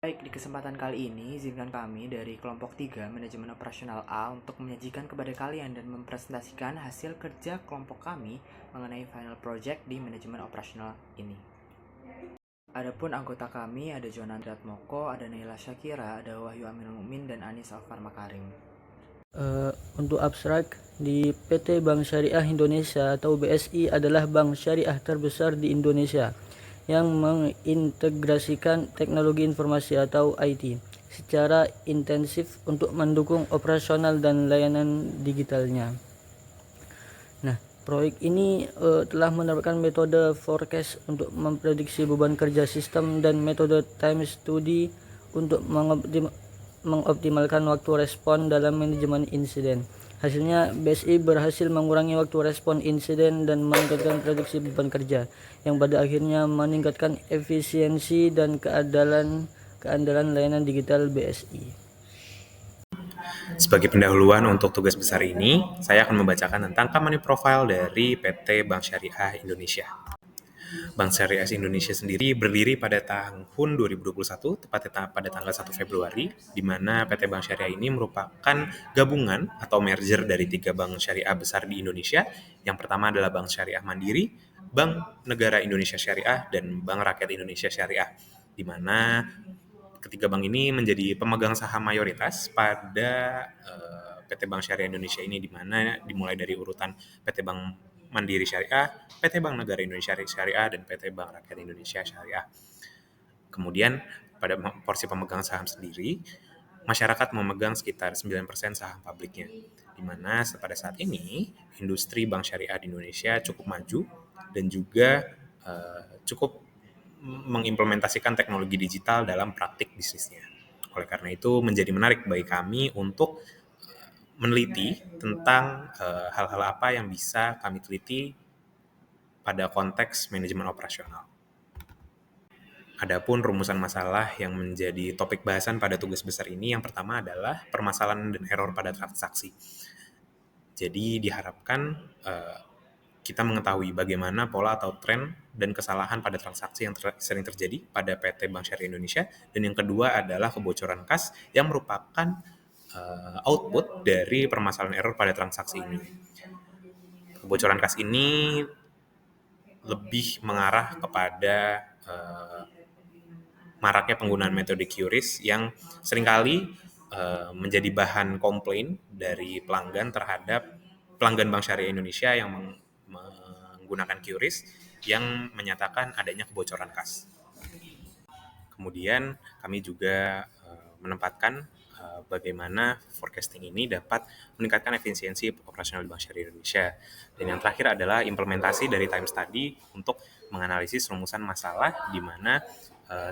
Baik, di kesempatan kali ini, izinkan kami dari kelompok 3 Manajemen Operasional A untuk menyajikan kepada kalian dan mempresentasikan hasil kerja kelompok kami mengenai final project di manajemen operasional ini. Adapun anggota kami ada Jonan Moko, ada Naila Syakira, ada Wahyu Aminul Mukmin, dan Anis Alfar Makarim. Untuk abstrak, di PT Bank Syariah Indonesia atau BSI adalah bank syariah terbesar di Indonesia yang mengintegrasikan teknologi informasi atau IT secara intensif untuk mendukung operasional dan layanan digitalnya. Nah, proyek ini telah menerapkan metode forecast untuk memprediksi beban kerja sistem dan metode time study untuk mengoptimalkan waktu respon dalam manajemen insiden. Hasilnya, BSI berhasil mengurangi waktu respon insiden dan meningkatkan prediksi beban kerja, yang pada akhirnya meningkatkan efisiensi dan keandalan layanan digital BSI. Sebagai pendahuluan untuk tugas besar ini, saya akan membacakan tentang company profile dari PT Bank Syariah Indonesia. Bank Syariah Indonesia sendiri berdiri pada tahun 2021, tepatnya pada tanggal 1 Februari, di mana PT Bank Syariah ini merupakan gabungan atau merger dari 3 bank syariah besar di Indonesia. Yang pertama adalah Bank Syariah Mandiri, Bank Negara Indonesia Syariah, dan Bank Rakyat Indonesia Syariah, di mana ketiga bank ini menjadi pemegang saham mayoritas pada PT Bank Syariah Indonesia ini, di mana dimulai dari urutan PT Bank Mandiri Syariah, PT Bank Negara Indonesia Syariah, dan PT Bank Rakyat Indonesia Syariah. Kemudian pada porsi pemegang saham sendiri, masyarakat memegang sekitar 9% saham publiknya, di mana pada saat ini industri bank syariah di Indonesia cukup maju dan juga cukup mengimplementasikan teknologi digital dalam praktik bisnisnya. Oleh karena itu, menjadi menarik bagi kami untuk meneliti tentang hal-hal apa yang bisa kami teliti pada konteks manajemen operasional. Adapun rumusan masalah yang menjadi topik bahasan pada tugas besar ini, yang pertama adalah permasalahan dan error pada transaksi. Jadi diharapkan kita mengetahui bagaimana pola atau tren dan kesalahan pada transaksi yang sering terjadi pada PT Bank Syariah Indonesia. Dan yang kedua adalah kebocoran kas yang merupakan output dari permasalahan error pada transaksi ini. Kebocoran kas ini lebih mengarah kepada maraknya penggunaan metode QRIS yang seringkali menjadi bahan komplain dari pelanggan terhadap pelanggan Bank Syariah Indonesia yang menggunakan QRIS yang menyatakan adanya kebocoran kas. Kemudian kami juga menempatkan bagaimana forecasting ini dapat meningkatkan efisiensi operasional Bank Syariah Indonesia. Dan yang terakhir adalah implementasi dari time study untuk menganalisis rumusan masalah, di mana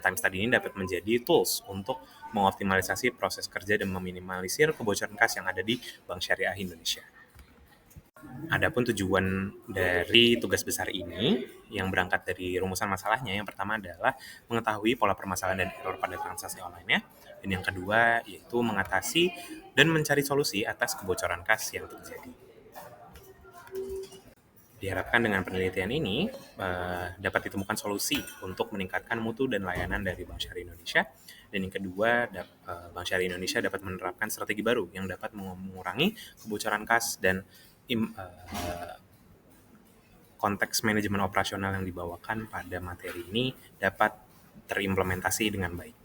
time study ini dapat menjadi tools untuk mengoptimalisasi proses kerja dan meminimalisir kebocoran kas yang ada di Bank Syariah Indonesia. Adapun tujuan dari tugas besar ini yang berangkat dari rumusan masalahnya, yang pertama adalah mengetahui pola permasalahan dan error pada transaksi online-nya, dan yang kedua yaitu mengatasi dan mencari solusi atas kebocoran kas yang terjadi. Diharapkan dengan penelitian ini dapat ditemukan solusi untuk meningkatkan mutu dan layanan dari Bank Syariah Indonesia. Dan yang kedua, Bank Syariah Indonesia dapat menerapkan strategi baru yang dapat mengurangi kebocoran kas dan konteks manajemen operasional yang dibawakan pada materi ini dapat terimplementasi dengan baik.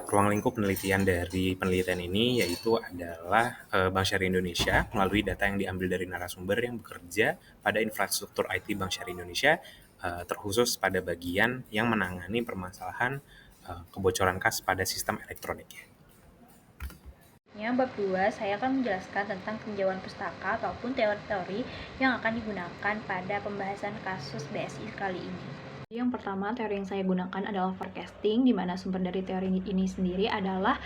Ruang lingkup penelitian dari penelitian ini yaitu adalah Bank Syariah Indonesia melalui data yang diambil dari narasumber yang bekerja pada infrastruktur IT Bank Syariah Indonesia, terkhusus pada bagian yang menangani permasalahan kebocoran kas pada sistem elektroniknya. Bab 2, saya akan menjelaskan tentang tinjauan pustaka ataupun teori-teori yang akan digunakan pada pembahasan kasus BSI kali ini. Yang pertama, teori yang saya gunakan adalah forecasting, di mana sumber dari teori ini sendiri adalah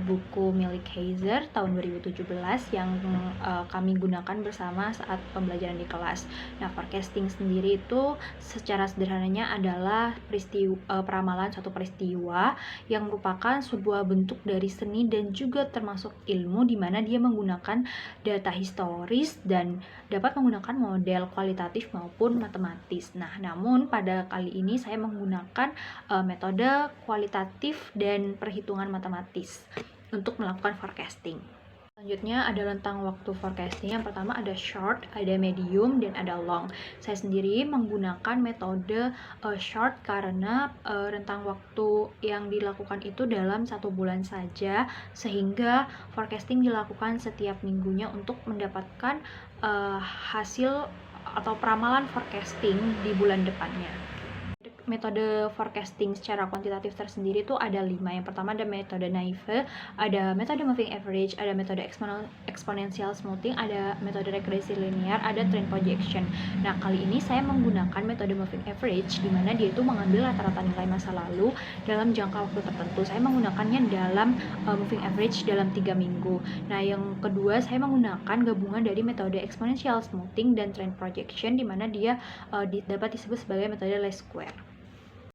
buku milik Heiser tahun 2017 yang kami gunakan bersama saat pembelajaran di kelas. Nah, forecasting sendiri itu secara sederhananya adalah peramalan suatu peristiwa yang merupakan sebuah bentuk dari seni dan juga termasuk ilmu, di mana dia menggunakan data historis dan dapat menggunakan model kualitatif maupun matematis. Nah, namun pada kali ini saya menggunakan metode kualitatif dan perhitungan matematis untuk melakukan forecasting. Selanjutnya ada rentang waktu forecasting. Yang pertama ada short, ada medium, dan ada long. Saya sendiri menggunakan metode short karena rentang waktu yang dilakukan itu dalam 1 bulan saja, sehingga forecasting dilakukan setiap minggunya untuk mendapatkan hasil atau peramalan forecasting di bulan depannya. Metode forecasting secara kuantitatif tersendiri itu ada 5. Yang pertama ada metode naive, ada metode moving average, ada metode exponential smoothing, ada metode regresi linear, ada trend projection. Nah, kali ini saya menggunakan metode moving average, di mana dia itu mengambil rata-rata nilai masa lalu dalam jangka waktu tertentu. Saya menggunakannya dalam moving average dalam 3 minggu. Nah, yang kedua saya menggunakan gabungan dari metode exponential smoothing dan trend projection, di mana dia dapat disebut sebagai metode least square.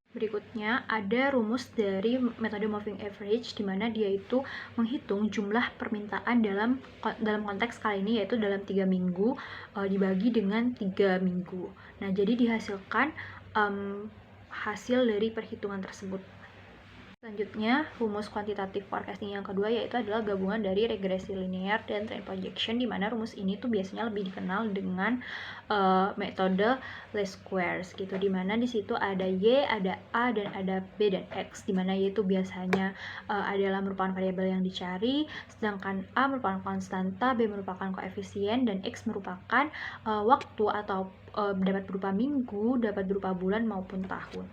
Berikutnya ada rumus dari metode moving average, di mana dia itu menghitung jumlah permintaan dalam konteks kali ini, yaitu dalam 3 minggu dibagi dengan 3 minggu. Nah, jadi dihasilkan hasil dari perhitungan tersebut. Selanjutnya, rumus kuantitatif forecasting yang kedua yaitu adalah gabungan dari regresi linear dan trend projection, di mana rumus ini tuh biasanya lebih dikenal dengan metode least squares gitu, di mana di situ ada Y, ada A, dan ada B dan X, di mana Y itu biasanya adalah merupakan variabel yang dicari, sedangkan A merupakan konstanta, B merupakan koefisien, dan X merupakan waktu atau dapat berupa minggu, dapat berupa bulan maupun tahun.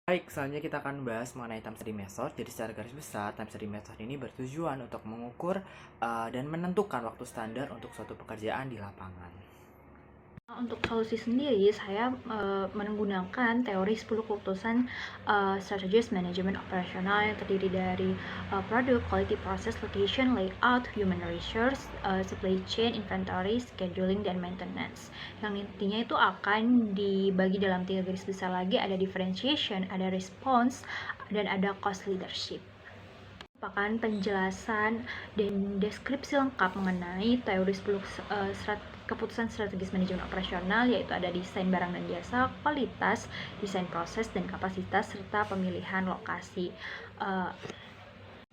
Baik, selanjutnya kita akan bahas mengenai time study method. Jadi secara garis besar, time study method ini bertujuan untuk mengukur dan menentukan waktu standar untuk suatu pekerjaan di lapangan. Untuk solusi sendiri, saya menggunakan teori 10 keputusan strategis manajemen operasional yang terdiri dari product, quality, process, location, layout, human resource, supply chain, inventory, scheduling, dan maintenance. Yang intinya itu akan dibagi dalam 3 garis besar lagi, ada differentiation, ada response, dan ada cost leadership. Merupakan penjelasan dan deskripsi lengkap mengenai teori 10 keputusan strategis manajemen operasional, yaitu ada desain barang dan jasa, kualitas, desain proses, dan kapasitas, serta pemilihan lokasi.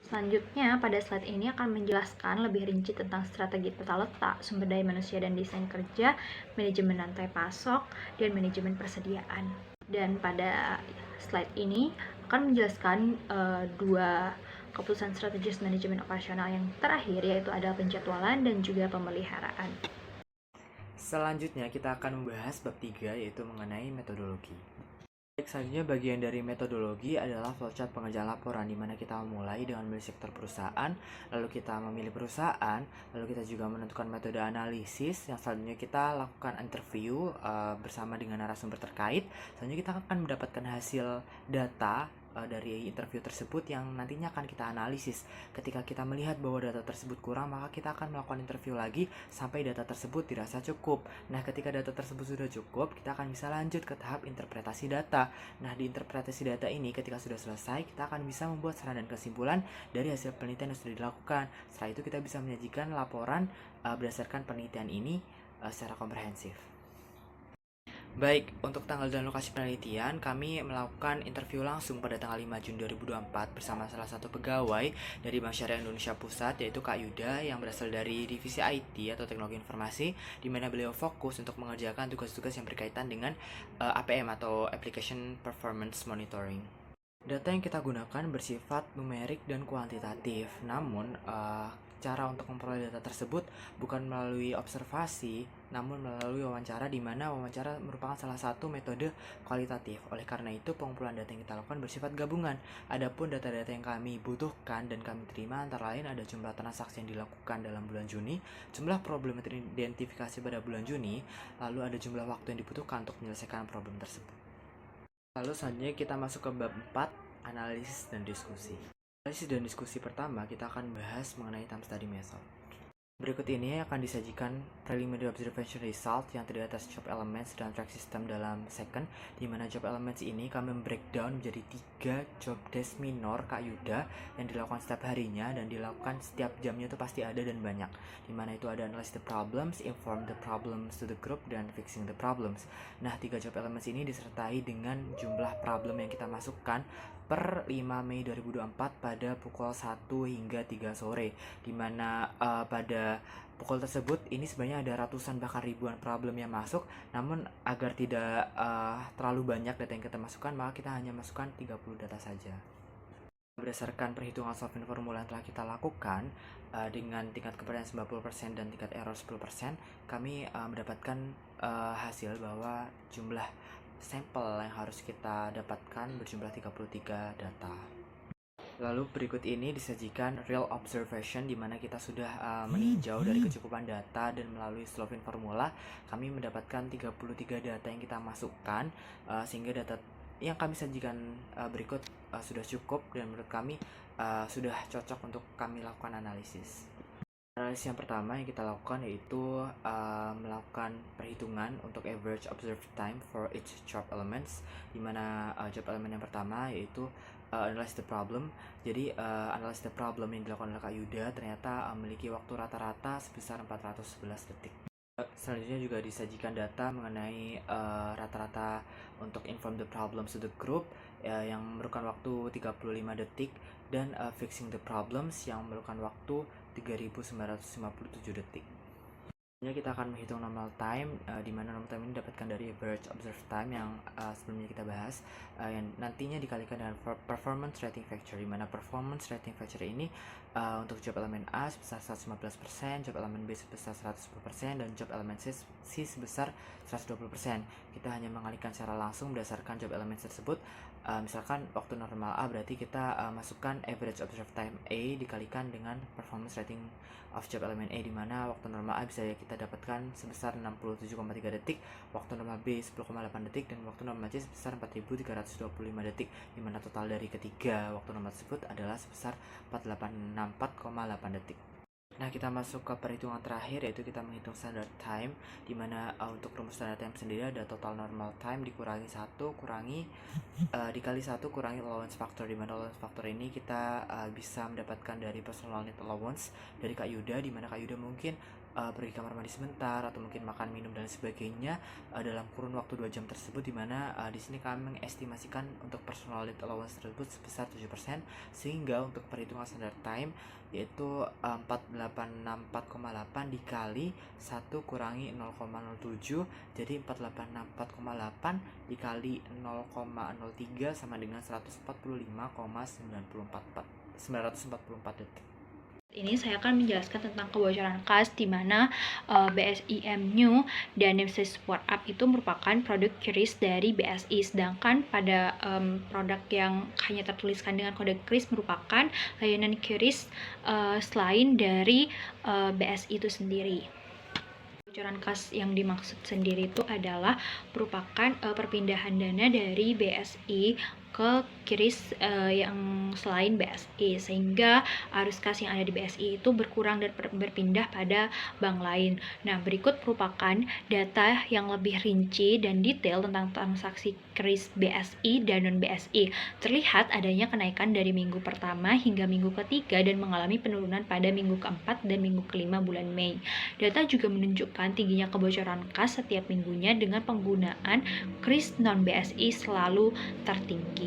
Selanjutnya, pada slide ini akan menjelaskan lebih rinci tentang strategi peta letak, sumber daya manusia dan desain kerja, manajemen rantai pasok, dan manajemen persediaan. Dan pada slide ini akan menjelaskan 2 keputusan strategis manajemen operasional yang terakhir, yaitu ada penjadwalan dan juga pemeliharaan. Selanjutnya kita akan membahas bab 3, yaitu mengenai metodologi. Baik, selanjutnya bagian dari metodologi adalah flowchart pengerjaan laporan, di mana kita memulai dengan memilih sektor perusahaan, lalu kita memilih perusahaan, lalu kita juga menentukan metode analisis, yang selanjutnya kita lakukan interview bersama dengan narasumber terkait. Selanjutnya kita akan mendapatkan hasil data dari interview tersebut yang nantinya akan kita analisis. Ketika kita melihat bahwa data tersebut kurang, maka kita akan melakukan interview lagi sampai data tersebut dirasa cukup. Nah, ketika data tersebut sudah cukup, kita akan bisa lanjut ke tahap interpretasi data. Nah, di interpretasi data ini ketika sudah selesai, kita akan bisa membuat saran dan kesimpulan dari hasil penelitian yang sudah dilakukan. Setelah itu kita bisa menyajikan laporan berdasarkan penelitian ini secara komprehensif. Baik, untuk tanggal dan lokasi penelitian, kami melakukan interview langsung pada tanggal 5 Juni 2024 bersama salah satu pegawai dari Bank Syariah Indonesia Pusat, yaitu Kak Yuda, yang berasal dari divisi IT atau teknologi informasi, di mana beliau fokus untuk mengerjakan tugas-tugas yang berkaitan dengan APM atau Application Performance Monitoring. Data yang kita gunakan bersifat numerik dan kuantitatif, namun cara untuk memperoleh data tersebut bukan melalui observasi, namun melalui wawancara, di mana wawancara merupakan salah satu metode kualitatif. Oleh karena itu, pengumpulan data yang kita lakukan bersifat gabungan. Adapun data-data yang kami butuhkan dan kami terima antara lain ada jumlah transaksi yang dilakukan dalam bulan Juni, jumlah problem yang teridentifikasi pada bulan Juni, lalu ada jumlah waktu yang dibutuhkan untuk menyelesaikan problem tersebut. Lalu selanjutnya kita masuk ke bab 4, analisis dan diskusi. Analisis dan diskusi pertama, kita akan bahas mengenai time study method. Berikut ini akan disajikan preliminary observation result yang terdiri atas job elements dan track system dalam second, di mana job elements ini kami breakdown menjadi 3 job desk minor Kak Yuda yang dilakukan setiap harinya dan dilakukan setiap jamnya itu pasti ada dan banyak. Dimana itu ada analyze the problems, inform the problems to the group, dan fixing the problems. Nah, 3 job elements ini disertai dengan jumlah problem yang kita masukkan per 5 Mei 2024 pada pukul 1 hingga 3 sore, dimana pada pukul tersebut ini sebenarnya ada ratusan bahkan ribuan problem yang masuk, namun agar tidak terlalu banyak data yang kita masukkan, maka kita hanya masukkan 30 data saja. Berdasarkan perhitungan solving formula yang telah kita lakukan dengan tingkat kepercayaan 90% dan tingkat error 10%, kami mendapatkan hasil bahwa jumlah sampel yang harus kita dapatkan berjumlah 33 data. Lalu berikut ini disajikan real observation di mana kita sudah meninjau dari kecukupan data dan melalui solving formula kami mendapatkan 33 data yang kita masukkan, sehingga data yang kami sajikan berikut sudah cukup dan menurut kami sudah cocok untuk kami lakukan analisis. Analisis yang pertama yang kita lakukan yaitu melakukan perhitungan untuk average observed time for each job elements, di mana job element yang pertama yaitu analyze the problem. Jadi analyze the problem yang dilakukan oleh Kak Yuda ternyata memiliki waktu rata-rata sebesar 411 detik. Selanjutnya juga disajikan data mengenai rata-rata untuk inform the problems to the group yang memerlukan waktu 35 detik dan fixing the problems yang memerlukan waktu 3.957 detik. Kita akan menghitung normal time, di mana normal time ini didapatkan dari average observed time yang sebelumnya kita bahas, yang nantinya dikalikan dengan performance rating factor, di mana performance rating factor ini untuk job elemen A sebesar 115%, job elemen B sebesar 110%, dan job elemen C sebesar 120%. Kita hanya mengalihkan secara langsung berdasarkan job elemen tersebut. Misalkan waktu normal A berarti kita masukkan average observed time A dikalikan dengan performance rating of job element A, di mana waktu normal A bisa kita dapatkan sebesar 67,3 detik, waktu normal B 10,8 detik, dan waktu normal C sebesar 4.325 detik, di mana total dari ketiga waktu normal tersebut adalah sebesar 464,8 detik. Nah, kita masuk ke perhitungan terakhir, yaitu kita menghitung standard time, di mana untuk rumus standard time sendiri ada total normal time dikurangi 1 dikali 1 kurangi allowance factor, di mana allowance factor ini kita bisa mendapatkan dari personal need allowance dari Kak Yuda, di mana Kak Yuda mungkin pergi kamar mandi sebentar atau mungkin makan minum dan sebagainya dalam kurun waktu 2 jam tersebut, di mana di sini kami mengestimasikan untuk personal need allowance tersebut sebesar 7%, sehingga untuk perhitungan standard time yaitu 4864,8 dikali 1 kurangi 0,07, jadi 4864,8 dikali 0,03 sama dengan 944 detik. Ini saya akan menjelaskan tentang kebocoran kas, di mana BSI New dan Nemesis Support Up itu merupakan produk QRIS dari BSI, sedangkan pada produk yang hanya tertuliskan dengan kode QRIS merupakan layanan QRIS selain dari BSI itu sendiri. Kebocoran kas yang dimaksud sendiri itu adalah merupakan perpindahan dana dari BSI ke QRIS yang selain BSI, sehingga arus kas yang ada di BSI itu berkurang dan berpindah pada bank lain. Nah, berikut merupakan data yang lebih rinci dan detail tentang transaksi QRIS BSI dan non-BSI. Terlihat adanya kenaikan dari minggu pertama hingga minggu ketiga dan mengalami penurunan pada minggu keempat dan minggu kelima bulan Mei. Data juga menunjukkan tingginya kebocoran kas setiap minggunya dengan penggunaan QRIS non-BSI selalu tertinggi.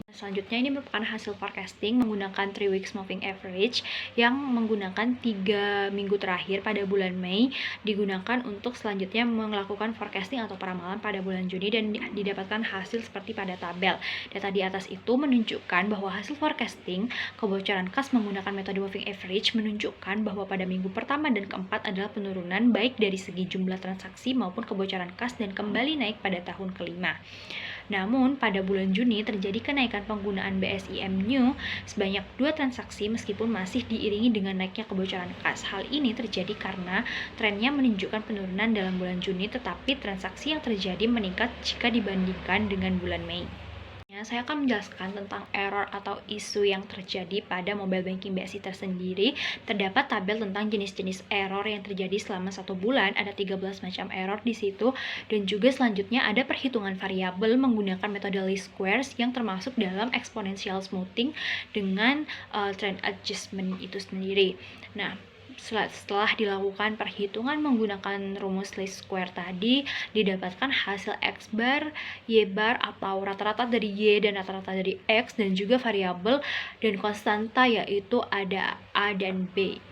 Selanjutnya ini merupakan hasil forecasting menggunakan 3 weeks moving average yang menggunakan 3 minggu terakhir pada bulan Mei, digunakan untuk selanjutnya melakukan forecasting atau peramalan pada bulan Juni dan didapatkan hasil seperti pada tabel. Data di atas itu menunjukkan bahwa hasil forecasting kebocoran kas menggunakan metode moving average menunjukkan bahwa pada minggu pertama dan keempat adalah penurunan baik dari segi jumlah transaksi maupun kebocoran kas dan kembali naik pada tahun kelima. Namun, pada bulan Juni terjadi kenaikan penggunaan BSIM New sebanyak 2 transaksi meskipun masih diiringi dengan naiknya kebocoran kas. Hal ini terjadi karena trennya menunjukkan penurunan dalam bulan Juni, tetapi transaksi yang terjadi meningkat jika dibandingkan dengan bulan Mei. Saya akan menjelaskan tentang error atau isu yang terjadi pada mobile banking BSI tersendiri. Terdapat tabel tentang jenis-jenis error yang terjadi selama 1 bulan, ada 13 macam error di situ, dan juga selanjutnya ada perhitungan variabel menggunakan metode least squares yang termasuk dalam exponential smoothing dengan trend adjustment itu sendiri. Nah, setelah dilakukan perhitungan menggunakan rumus least square tadi, didapatkan hasil X bar, Y bar atau rata-rata dari Y dan rata-rata dari X, dan juga variabel dan konstanta yaitu ada A dan B.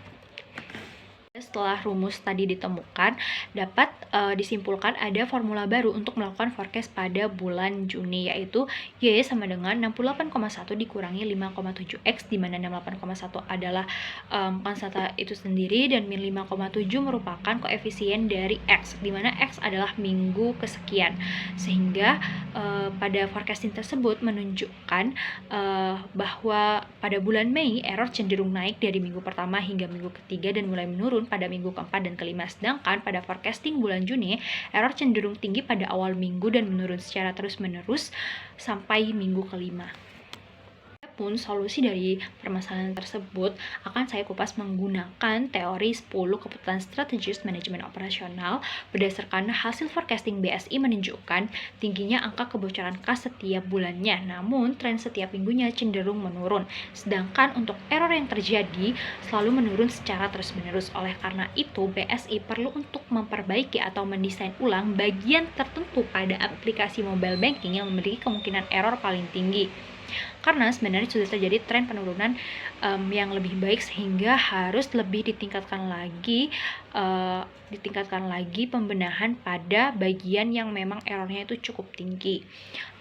Setelah rumus tadi ditemukan, dapat disimpulkan ada formula baru untuk melakukan forecast pada bulan Juni, yaitu Y sama dengan 68,1 dikurangi 5,7X, di mana 68,1 adalah konstanta itu sendiri, dan min 5,7 merupakan koefisien dari X, di mana X adalah minggu kesekian. Sehingga pada forecasting tersebut menunjukkan bahwa pada bulan Mei error cenderung naik dari minggu pertama hingga minggu ketiga dan mulai menurun pada minggu keempat dan kelima. Sedangkan pada forecasting bulan Juni, error cenderung tinggi pada awal minggu dan menurun secara terus-menerus sampai minggu kelima. Pun solusi dari permasalahan tersebut akan saya kupas menggunakan teori 10 keputusan strategis manajemen operasional. Berdasarkan hasil forecasting BSI menunjukkan tingginya angka kebocoran kas setiap bulannya, namun tren setiap minggunya cenderung menurun. Sedangkan untuk error yang terjadi selalu menurun secara terus-menerus. Oleh karena itu, BSI perlu untuk memperbaiki atau mendesain ulang bagian tertentu pada aplikasi mobile banking yang memiliki kemungkinan error paling tinggi. Karena sebenarnya sudah terjadi tren penurunan yang lebih baik, sehingga harus lebih ditingkatkan lagi pembenahan pada bagian yang memang errornya itu cukup tinggi.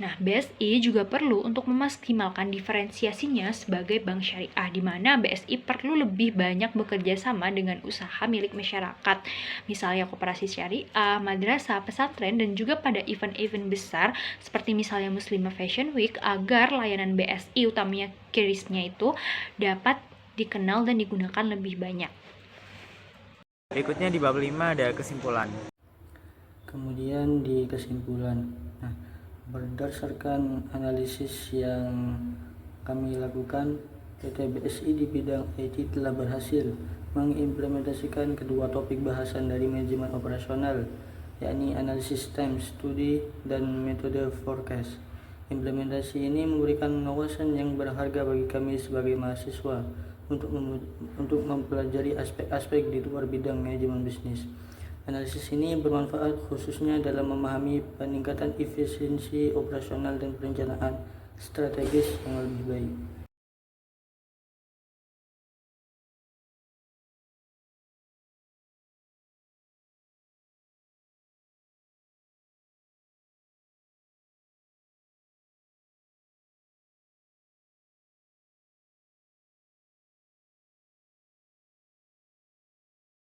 Nah, BSI juga perlu untuk memaksimalkan diferensiasinya sebagai bank syariah, di mana BSI perlu lebih banyak bekerja sama dengan usaha milik masyarakat, misalnya koperasi syariah, madrasah, pesantren, dan juga pada event-event besar seperti misalnya Muslimah Fashion Week, agar layanan BSI utamanya QRIS-nya itu dapat dikenal dan digunakan lebih banyak. Berikutnya di bab 5 ada kesimpulan. Kemudian di kesimpulan, berdasarkan analisis yang kami lakukan, PT BSI di bidang IT telah berhasil mengimplementasikan kedua topik bahasan dari manajemen operasional, yakni analisis time studi dan metode forecast. Implementasi ini memberikan wawasan yang berharga bagi kami sebagai mahasiswa untuk mempelajari aspek-aspek di luar bidang manajemen bisnis. Analisis ini bermanfaat khususnya dalam memahami peningkatan efisiensi operasional dan perencanaan strategis yang lebih baik.